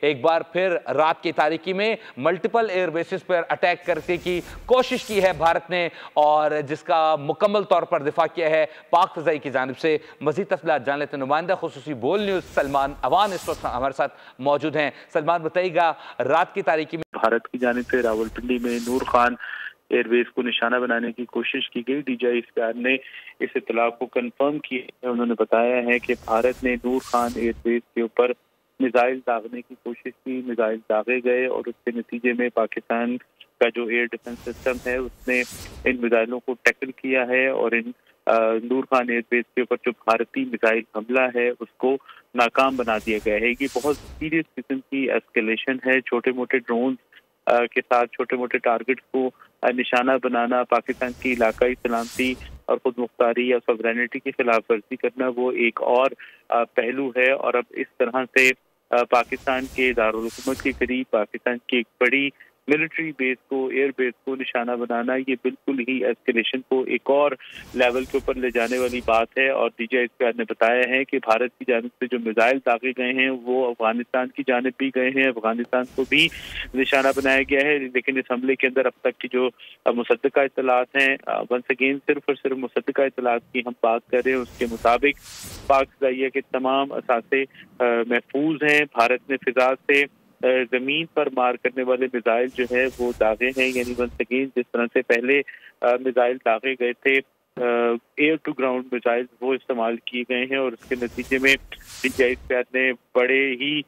एक बार फिर रात की तारीकी में मल्टीपल एयर बेसिस पर अटैक करने की कोशिश की है भारत ने और जिसका मुकम्मल तौर पर दिफा किया है पाक फ़ज़ाई की जानिब से। मज़ीद तफ़सीलात जान लेते हैं, नुमाइंदा खुसूसी बोल न्यूज़ सलमान अवान इस वक्त हमारे साथ मौजूद हैं। सलमान, बताइएगा, रात की तारीकी में भारत की जानिब से रावलपिंडी में नूर खान एयरबेस को निशाना बनाने की कोशिश की गई। डीजीआई इफ्तियार ने इस इत्तला को कंफर्म किया। उन्होंने बताया है कि भारत ने नूर खान एयरबेस के ऊपर मिसाइल दागने की कोशिश की, मिसाइल दागे गए और उसके नतीजे में पाकिस्तान का जो एयर डिफेंस सिस्टम है उसने इन मिसाइलों को टैकल किया है और इन नूर खान एयरबेस के ऊपर जो भारतीय मिसाइल हमला है उसको नाकाम बना दिया गया है। ये बहुत सीरियस किस्म की एस्केलेशन है। छोटे मोटे ड्रोन के साथ छोटे मोटे टारगेट्स को निशाना बनाना, पाकिस्तान की इलाकाई सलामती और खुद मुख्तारी या सॉवरेनिटी की खिलाफ वर्जी करना वो एक और पहलू है। और अब इस तरह से पाकिस्तान के दारुल हुकूमत के करीब पाकिस्तान की एक बड़ी मिलिट्री बेस को, एयर बेस को निशाना बनाना, ये बिल्कुल ही एस्केलेशन को एक और लेवल के ऊपर ले जाने वाली बात है। और डीजीआई इफ्तियार ने बताया है कि भारत की जानिब से जो मिसाइल दागे गए हैं वो अफगानिस्तान की जानिब भी गए हैं, अफगानिस्तान को भी निशाना बनाया गया है। लेकिन इस हमले के अंदर अब तक की जो मुसद्दका इत्तलात हैं, वंस अगेन सिर्फ और सिर्फ मुसद्दका इत्तलात की हम बात कर रहे हैं, उसके मुताबिक पाक फ़ज़ाइया के तमाम असासे महफूज हैं। भारत ने फिजा से जमीन पर मार करने वाले मिसाइल जो है वो दागे हैं, यानी वंस अगेन जिस तरह से पहले मिसाइल दागे गए थे, एयर टू ग्राउंड मिसाइल वो इस्तेमाल किए गए हैं और उसके नतीजे में डीजीआई इफ्तियार ने बड़े ही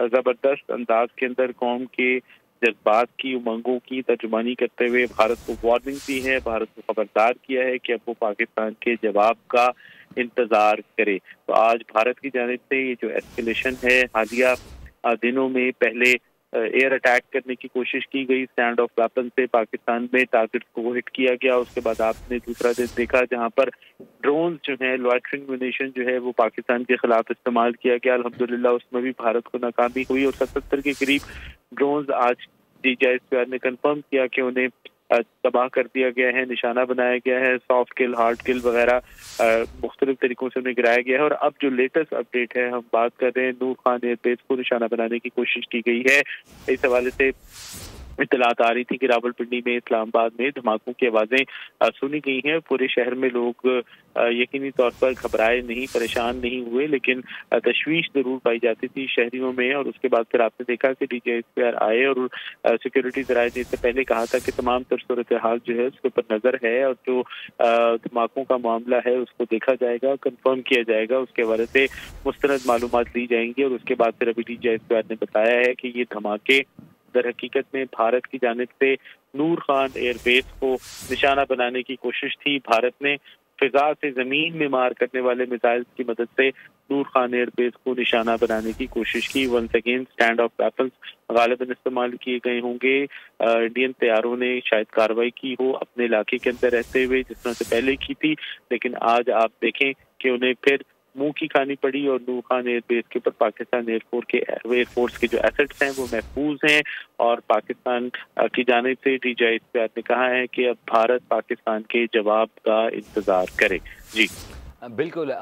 जबरदस्त अंदाज के अंदर कौम के जज्बात की, उमंगों की तर्जुमानी करते हुए भारत को वार्निंग दी है, भारत को खबरदार किया है कि अब वो पाकिस्तान के जवाब का इंतजार करे। तो आज भारत की जानिब से ये जो एस्केलेशन है, हालिया दिनों में पहले एयर अटैक करने की कोशिश की गई, स्टैंड ऑफ वेपन से पाकिस्तान में टारगेट को हिट किया गया। उसके बाद आपने दूसरा दिन देखा जहां पर ड्रोन जो है, लॉयटरिंग म्यूनिशन जो है वो पाकिस्तान के खिलाफ इस्तेमाल किया गया। अल्हम्दुलिल्लाह उसमें भी भारत को नाकामी हुई और 77 के करीब ड्रोन आज डीजीआई इफ्तियार ने कंफर्म किया कि उन्हें तबाह कर दिया गया है, निशाना बनाया गया है, सॉफ्ट किल, हार्ड किल वगैरह मुख्तलिफ तरीकों से उन्हें गिराया गया है। और अब जो लेटेस्ट अपडेट है, हम बात कर रहे हैं नूर खान एयरबेस को निशाना बनाने की कोशिश की गई है। इस हवाले से इत्तलात आ रही थी कि रावलपिंडी में, इस्लामाबाद में धमाकों की आवाज़ें सुनी गई हैं। पूरे शहर में लोग यकीनी तौर पर घबराए नहीं, परेशान नहीं हुए, लेकिन तशवीश जरूर पाई जाती थी शहरियों में। और उसके बाद फिर आपने देखा कि डीजीआई इफ्तियार आए और सिक्योरिटी ज़राए ने इससे पहले कहा था कि तमाम तर सूरत हाल जो है उसके ऊपर नज़र है और जो धमाकों का मामला है उसको देखा जाएगा, कंफर्म किया जाएगा, उसके हवाले से मुस्तनद मालूमात ली जाएंगी। और उसके बाद फिर अभी डीजीआई इफ्तियार ने बताया है कि ये धमाके दर हकीकत में भारत की जानिब से नूर खान एयरबेस को निशाना बनाने की कोशिश थी। भारत ने फिजा से जमीन में मार करने वाले मिसाइल की मदद से नूर खान एयरबेस को निशाना बनाने की कोशिश की। Once again standoff weapons गालिबन इस्तेमाल किए गए होंगे। इंडियन तैयारों ने शायद कार्रवाई की हो अपने इलाके के अंदर रहते हुए, जिस तरह से पहले की थी, लेकिन आज आप देखें कि उन्हें फिर मुंह की खानी पड़ी और नूर खान एयरबेस के ऊपर पाकिस्तान एयरफोर्स के जो एसेट्स हैं वो महफूज हैं। और पाकिस्तान की जानिब से डीजीआई इफ्तियार ने कहा है कि अब भारत पाकिस्तान के जवाब का इंतजार करे। जी बिल्कुल।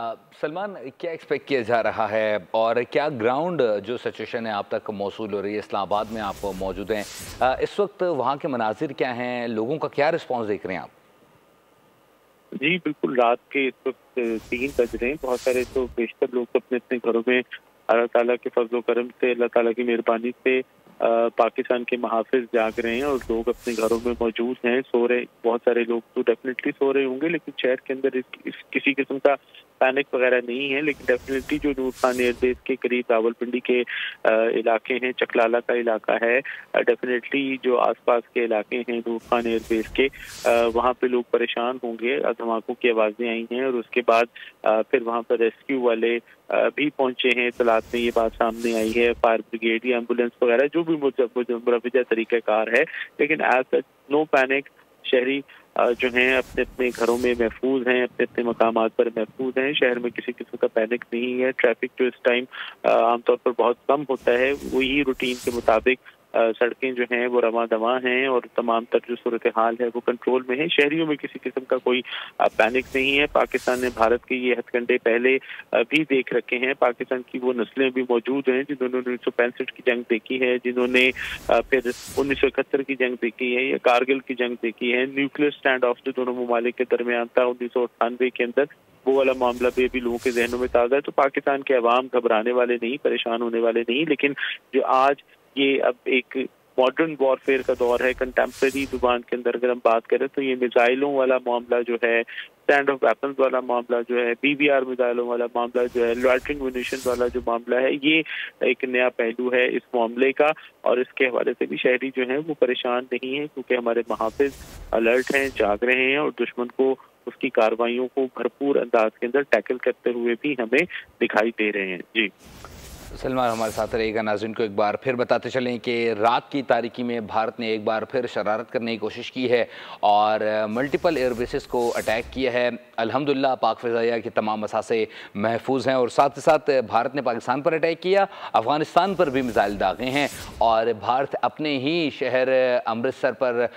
सलमान, क्या एक्सपेक्ट किया जा रहा है और क्या ग्राउंड जो सिचुएशन है आप तक मौसूल हो रही है? इस्लामाबाद में आप मौजूद हैं, इस वक्त वहाँ के मनाजिर क्या हैं, लोगों का क्या रिस्पॉन्स देख रहे हैं आप? जी बिल्कुल, रात के इस वक्त 3 बज रहे हैं। बहुत सारे तो बेशतर लोग तो अपने अपने घरों में अल्लाह ताला के फजल करम से, अल्लाह ताला की मेहरबानी से पाकिस्तान के महाफिज जाग रहे हैं और लोग अपने घरों में मौजूद हैं, सो रहे। बहुत सारे लोग तो डेफिनेटली सो रहे होंगे, लेकिन शहर के अंदर किसी किस्म का पैनिक वगैरह नहीं है। लेकिन डेफिनेटली जो नूर खान एयरबेस के करीब रावलपिंडी के इलाके हैं, चकलाला का इलाका है, डेफिनेटली जो आसपास के इलाके हैं नूर खान एयरबेस के, वहाँ पे लोग परेशान होंगे। धमाकों की आवाज़ें आई हैं और उसके बाद फिर वहाँ पर रेस्क्यू वाले भी पहुंचे हैं। इत्तलात में ये बात सामने आई है, फायर ब्रिगेड या एम्बुलेंस वगैरह जो भी मुरवजा तरीक़ाकार है, लेकिन एज सच नो पैनिक। शहरी जो हैं अपने अपने घरों में महफूज हैं, अपने अपने मकामात पर महफूज हैं। शहर में किसी किस्म का पैनिक नहीं है। ट्रैफिक जो इस टाइम आमतौर पर बहुत कम होता है, वही रूटीन के मुताबिक सड़कें जो हैं वो रवां दवां हैं और तमाम तर जो सूरत हाल है वो कंट्रोल में है। शहरियों में किसी किस्म का कोई पैनिक नहीं है। पाकिस्तान ने भारत के ये हथकंडे पहले भी देख रखे हैं। पाकिस्तान की वो नस्लें भी मौजूद हैं जिन्होंने 1965 की जंग देखी है, जिन्होंने फिर 1971 की जंग देखी है या कारगिल की जंग देखी है। न्यूक्लियर स्टैंड ऑफ जो दोनों ममालिक के दरमियान था 1998 के अंदर, वो वाला मामला भी अभी लोगों के जहनों में ताज़ा है। तो पाकिस्तान के अवाम घबराने वाले नहीं, परेशान होने वाले नहीं। लेकिन जो आज ये अब एक मॉडर्न वॉरफेयर का दौर है, कंटेम्प्रेरी जुबान के अंदर अगर हम बात करें तो ये मिसाइलों वाला मामला जो है, स्टैंड ऑफ वेपन्स वाला मामला जो है, BBR मिसाइलों वाला मामला जो है, लॉइटरिंग म्यूनिशन वाला जो मामला है, ये एक नया पहलू है इस मामले का। और इसके हवाले से भी शहरी जो है वो परेशान नहीं है, क्योंकि हमारे मुहाफिज अलर्ट हैं, जाग रहे हैं और दुश्मन को उसकी कार्रवाइयों को भरपूर अंदाज के अंदर टैकल करते हुए भी हमें दिखाई दे रहे हैं। जी सलमान हमारे साथ रहेगा। नाज़रीन को एक बार फिर बताते चलें कि रात की तारीकी में भारत ने एक बार फिर शरारत करने की कोशिश की है और मल्टीपल एयर बेसिस को अटैक किया है। अल्हम्दुलिल्लाह पाक फ़िज़ाइया के तमाम मसासे महफूज हैं और साथ ही साथ भारत ने पाकिस्तान पर अटैक किया, अफ़गानिस्तान पर भी मिसाइल दागे हैं और भारत अपने ही शहर अमृतसर पर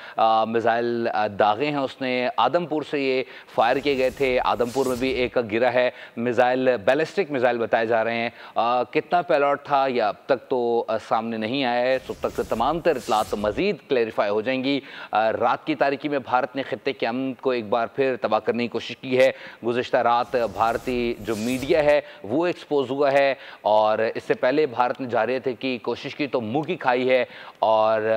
मिसाइल दागे हैं। उसने आदमपुर से ये फायर किए गए थे। आदमपुर में भी एक गिरा है मिसाइल, बैलिस्टिक मिसाइल बताए जा रहे हैं। कितना पैलॉट था या अब तक तो सामने नहीं आया है। सुबह तक से तमाम तर इतलात मज़ीद क्लैरिफाई हो जाएंगी। रात की तारीकी में भारत ने खित्ते के अमन को एक बार फिर तबाह करने की कोशिश की है। गुज़िश्ता रात भारतीय जो मीडिया है वो एक्सपोज हुआ है और इससे पहले भारत ने जारी थे कि कोशिश की तो मुँह की खाई है और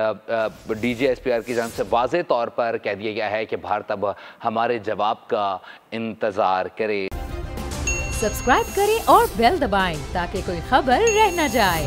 DGSPR की जानिब से वाज़ेह तौर पर कह दिया गया है कि भारत अब हमारे जवाब का इंतज़ार करे। सब्सक्राइब करें और बेल दबाएं ताकि कोई खबर रह न जाए।